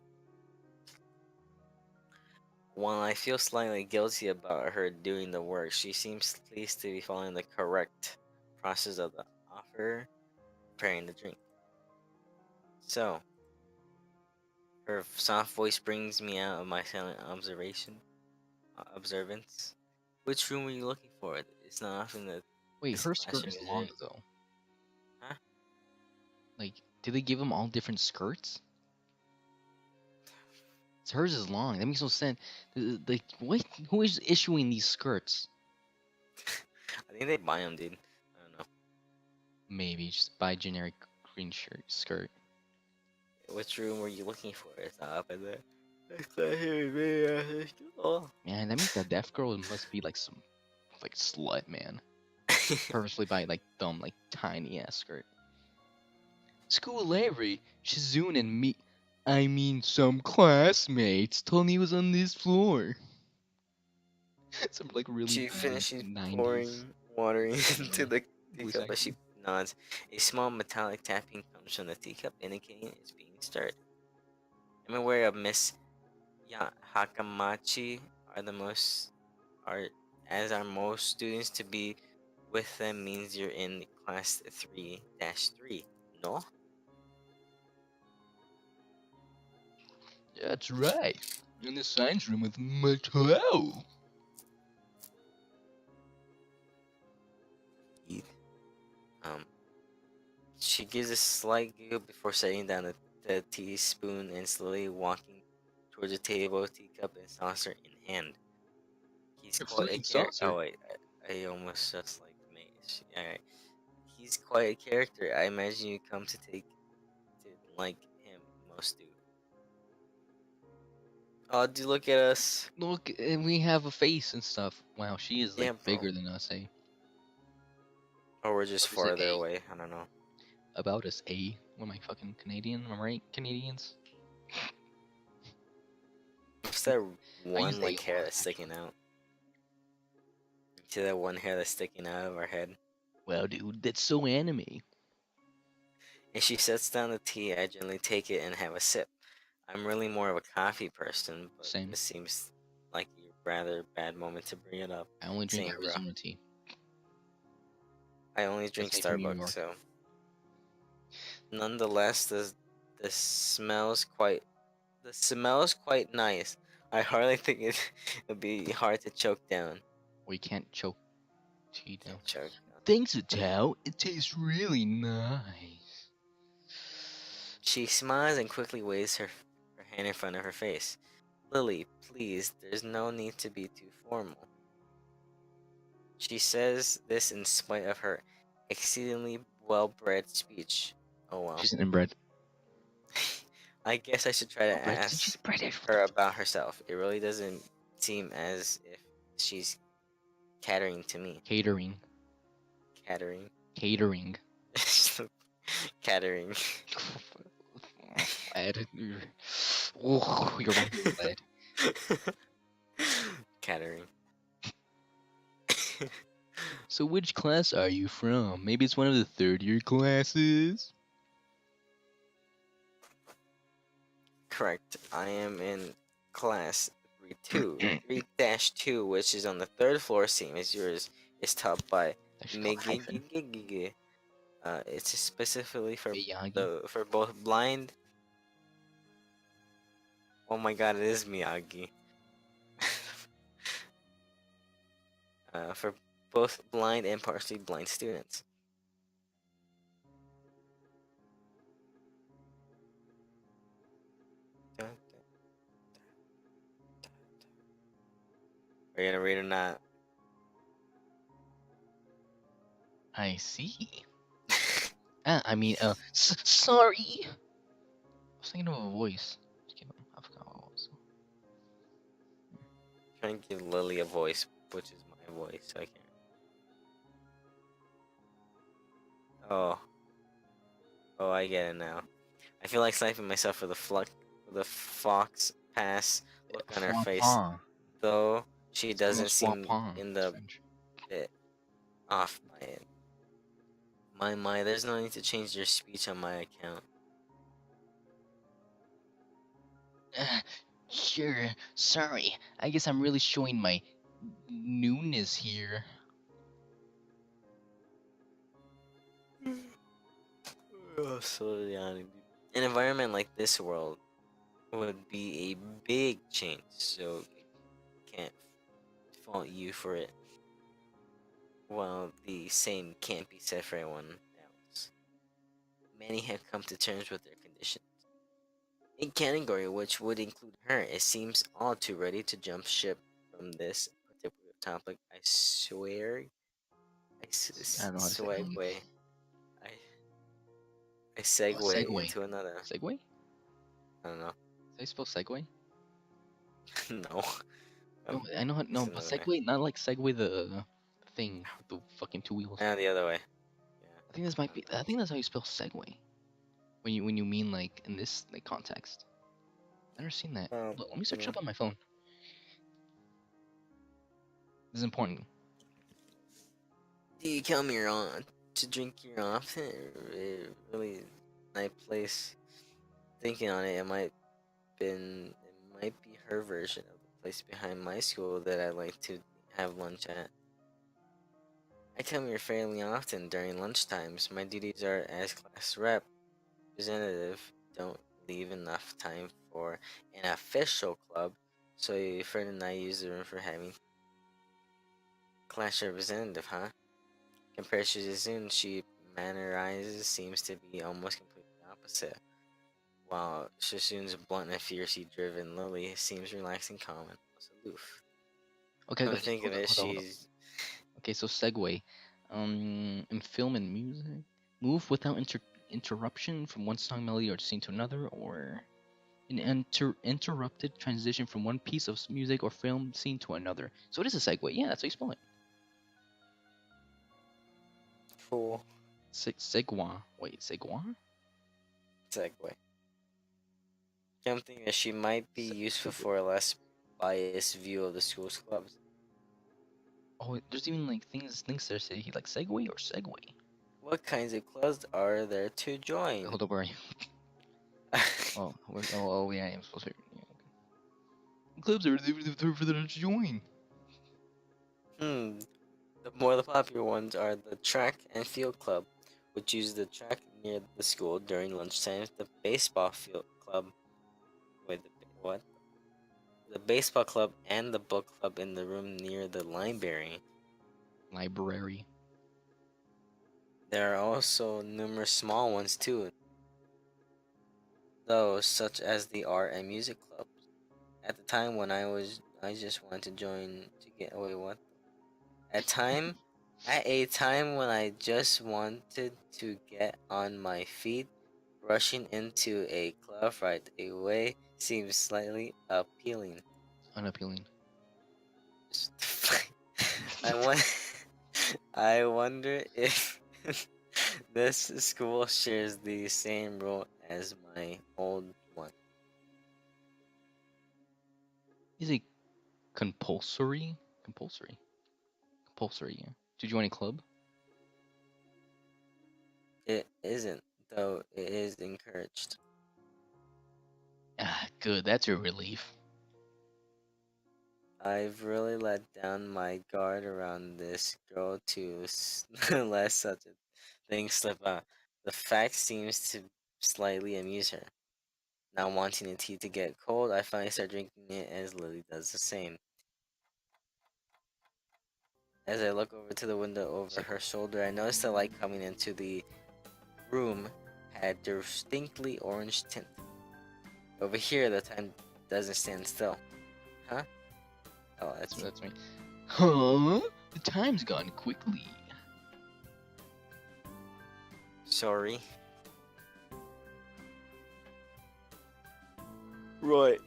While I feel slightly guilty about her doing the work, she seems pleased to be following the correct process of the offer, preparing the drink. So, her soft voice brings me out of my silent observance. Which room were you looking for? It's not often that Wait, this her skirt classroom is is long it? though. Huh? Like, did they give them all different skirts? Hers is long. That makes no sense. Like, what? Who is issuing these skirts? I think they buy them, dude. I don't know. Maybe just buy generic green skirt. Which room were you looking for? It's not up in there. It's not here, oh. Man, that means that deaf girl must be like some like slut, man. Purposely buy like dumb, like tiny ass skirt. School library, Shizune and me. I mean, some classmates told me he was on this floor. Some like really She bad finishes 90s pouring water into the voice teacup as she acting. nods. A small metallic tapping comes from the teacup, indicating it's being stirred. I'm aware of Miss Hakamachi are the most are as are most students to be with them means you're in class 3-3. No? Yeah, that's right. In the science room with Mateo. Eat. She gives a slight giggle before setting down the teaspoon and slowly walking towards the table, teacup and saucer in hand. He's A quite a flying character. saucer. Oh wait, I almost just like Maze. Alright. He's quite a character. I imagine you come to like him. Most do. Oh, do look at us. Look, and we have a face and stuff. Wow, she is like Yeah, bro. bigger than us, eh? Or we're just What is it, farther A? away. I don't know. About us, eh? What am I fucking Canadian? Am I right, Canadians? What's that I use one they like a hair lot, that's sticking actually. out? See that one hair that's sticking out of our head? Wow, dude, that's so anime. And she sets down the tea. I gently take it and have a sip. I'm really more of a coffee person, but Same. this seems like a rather bad moment to bring it up. I only drink Same, bro. Arizona tea. I only drink That's made from New Starbucks, York. so. Nonetheless, the smells quite nice. I hardly think it'd be hard to choke down. We can't choke tea down. Choke. Thanks, Atao. It tastes really nice. She smiles and quickly waves her hand in front of her face. Lily, please, there's no need to be too formal. She says this in spite of her exceedingly well-bred speech. Oh well. She's an inbred. I guess I should try to Inbred? She's ask British. her about herself. It really doesn't seem as if she's catering to me. Catering. Catering. Catering. Catering. Lad. Oh, you're wrong, lad. Catering. So which class are you from? Maybe it's one of the third year classes. Correct. I am in class 3-2, which is on the third floor, same as yours. Is taught by Actually called hyphen. Megigigigigi. It's specifically Miyagi. for both blind. Oh my God, it is Miyagi. For both blind and partially blind students. Are you gonna read or not? I see. Sorry. I was thinking of a voice. I forgot what it was. Trying to give Lily a voice, which is my voice. I can't. Oh, I get it now. I feel like sniping myself for the fox pass look on her face, though she doesn't seem in the bit off by it. My, there's no need to change your speech on my account. Sure. Sorry. I guess I'm really showing my newness here. Oh, so yeah, an environment like this world would be a big change, so can't fault you for it. While the same can't be said for everyone else. Many have come to terms with their condition. In category which would include her, it seems all too ready to jump ship from this particular topic. I swear, I don't know how to say swagway. I segue segue. into another. Segway? I don't know. Did I spell segway? No. No, I know how. No, but segway, not like segway the thing with the fucking two wheels. Ah, the other way. Yeah. I think this might be. I think that's how you spell segway. When you mean like in this like context. I've never seen that. Look, let me search it up on my phone. This is important. Do you come here on to drink your off? Really nice place. Thinking on it, it might be her version of the place behind my school that I like to have lunch at. I come here fairly often during lunchtimes. My duties are as class representative. Don't leave enough time for an official club, so a friend and I use the room for having class representative, huh? Compared to Jizun, she mannerizes seems to be almost completely opposite. While Shishun's blunt and fiercely driven, Lily seems relaxed and calm and almost aloof. Okay, Come to okay, think of it, hold on. she's Okay, so segue. In film and music, move without interruption from one song melody or scene to another, or an interrupted transition from one piece of music or film scene to another. So it is a segue. Yeah, that's how you spell it. cool. Segwa. Wait, segwa? Segue. Come think that she might be useful for a less biased view of the school's clubs. Oh, there's even like things that say like segue or segway. What kinds of clubs are there to join? Hold up, where are you? Yeah, I'm supposed to. Yeah, okay. Clubs are there for them to join. The popular ones are the track and field club, which uses the track near the school during lunchtime. The baseball field club, what? The baseball club and the book club in the room near the library. Library. There are also numerous small ones too, those such as the art and music clubs. At the time when I just wanted to join to get away. What? At a time when I just wanted to get on my feet, rushing into a club right away seems slightly appealing. Unappealing. I wonder if this school shares the same rule as my old one. Is it compulsory? Compulsory. Compulsory, yeah. to join a club? It isn't, though it is encouraged. Ah, good. That's a relief. I've really let down my guard around this girl to let such a thing slip out. The fact seems to slightly amuse her. Not wanting the tea to get cold, I finally start drinking it as Lily does the same. As I look over to the window over her shoulder, I notice the light coming into the room had distinctly orange tint. Over here, the time doesn't stand still. Huh? Oh, that's That's me. Huh? The time's gone quickly. sorry. Right.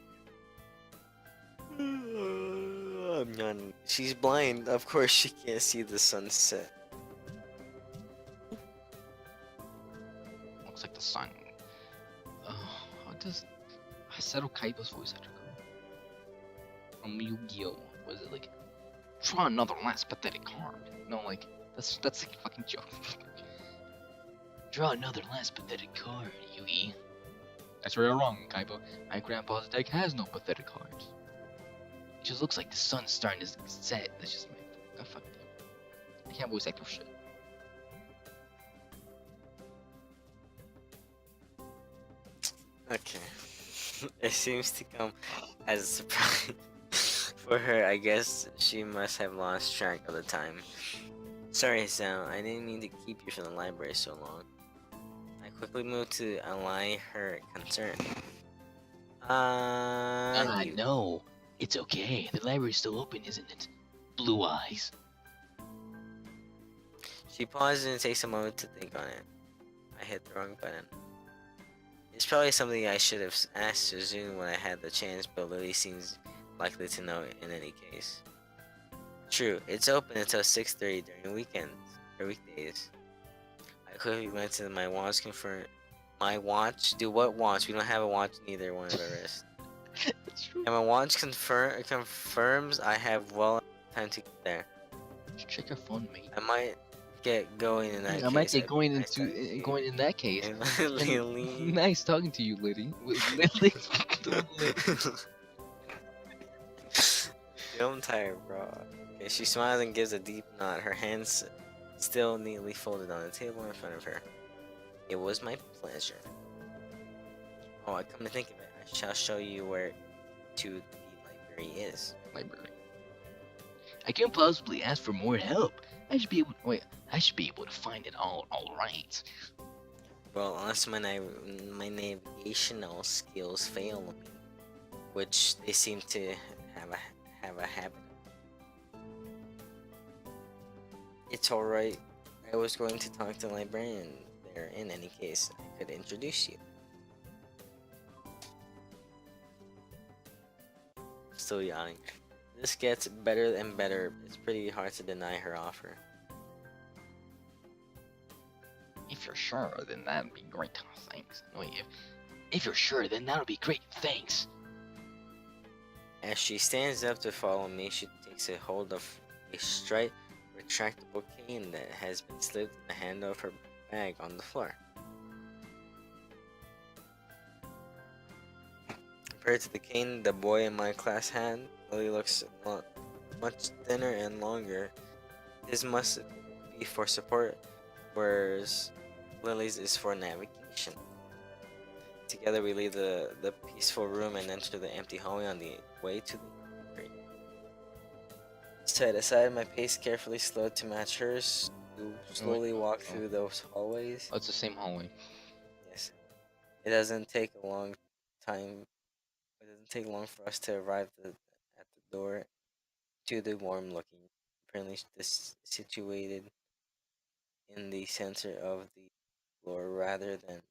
I'm yawning. She's blind. Of course, she can't see the sunset. Looks like the sun. How does Haseru Kaiba's voice actor go? From Yu-Gi-Oh! Was it like, draw another last pathetic card? No, like that's like a fucking joke. Draw another last pathetic card, Yugi. That's where you're wrong, Kaiba. My grandpa's deck has no pathetic cards. It just looks like the sun's starting to set. That's just my fuck you. I can't voice actor shit. Okay. It seems to come as a surprise for her. I guess she must have lost track of the time. Sorry, Sam. I didn't mean to keep you from the library so long. I quickly moved to allay her concern. No. It's okay. The library's still open, isn't it? Blue eyes. She pauses and takes a moment to think on it. I hit the wrong button. It's probably something I should have asked Suzune when I had the chance, but Lily seems likely to know in any case. True, it's open until 6:30 during weekends or weekdays. I quickly went to my watch, confirm my watch. Do what watch? We don't have a watch neither one of our wrists. That's true. And my watch confirms I have well time to get there. Just check your phone, mate. I might get going in that case. I might get going Nice talking to into you. going in that case. And Lily. Nice talking to you, Liddy. Lily. I'm tired, bro. Okay, she smiles and gives a deep nod. Her hands still neatly folded on the table in front of her. It was my pleasure. Oh, I come to think of it, I shall show you where to the library is. Library. I can't possibly ask for more help. I should be able to find it all right. Well, unless my navigational skills fail me, which they seem to have a habit of. It's alright. I was going to talk to the librarian there in any case. I could introduce you. Still yawning. This gets better and better. It's pretty hard to deny her offer. If you're sure, then that'd be great. Thanks. Wait, if you're sure, then that'll be great. Thanks. As she stands up to follow me, she takes a hold of a striped, retractable cane that has been slipped in the handle of her bag on the floor. Compared to the cane the boy in my class had, Lily looks much thinner and longer. His must be for support, whereas Lily's is for navigation. Together we leave the peaceful room and enter the empty hallway on the way to the library. Set aside, my pace carefully slowed to match hers, to slowly walk through those hallways. Oh, it's the same hallway. Yes. It doesn't take a long time. It doesn't take long for us to arrive at the door to the warm looking, apparently situated in the center of the floor rather than.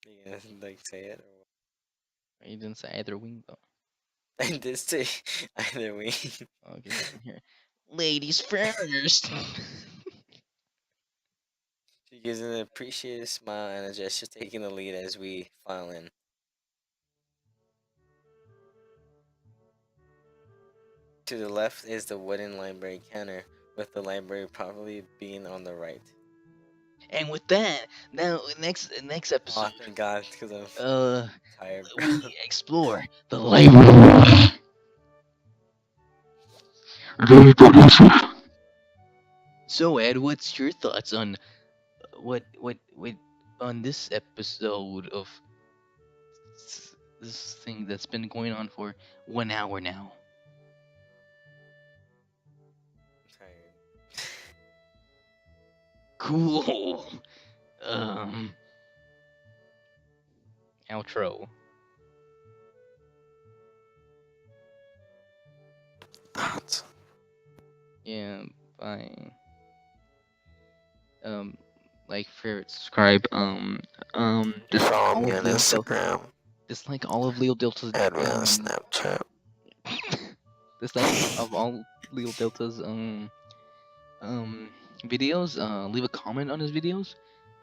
You gonna like say it or what? You didn't say either wing though. I did say either way. Okay, here. Ladies first. She gives an appreciated smile and a gesture taking the lead as we file in. To the left is the wooden library counter, with the library probably being on the right. And with that, now next Oh, episode, thank God, because I'm uh, tired. we explore the library. So Ed, what's your thoughts on what on this episode of this thing that's been going on for 1 hour now? Tired. Cool. Um, Outro. Yeah, bye. Like, favorite, subscribe. Dislike Follow all me of on Leo Del. Instagram. Dislike all of Leo Delta's. Add me on Snapchat. Dislike of all Leo Delta's um videos. Leave a comment on his videos.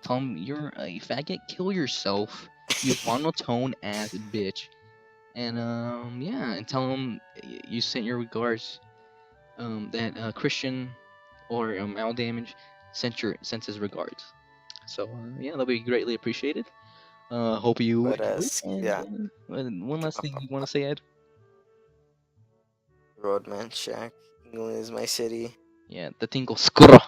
Tell him you're a faggot. Kill yourself. You monotone ass bitch. And yeah, and tell him you sent your regards. That Christian or MildDamage sent his regards. So yeah, that'll be greatly appreciated. Hope you But enjoyed. And yeah, one last thing you want to say, Ed? Roadman Shack. England is my city. Yeah, the tingle skra.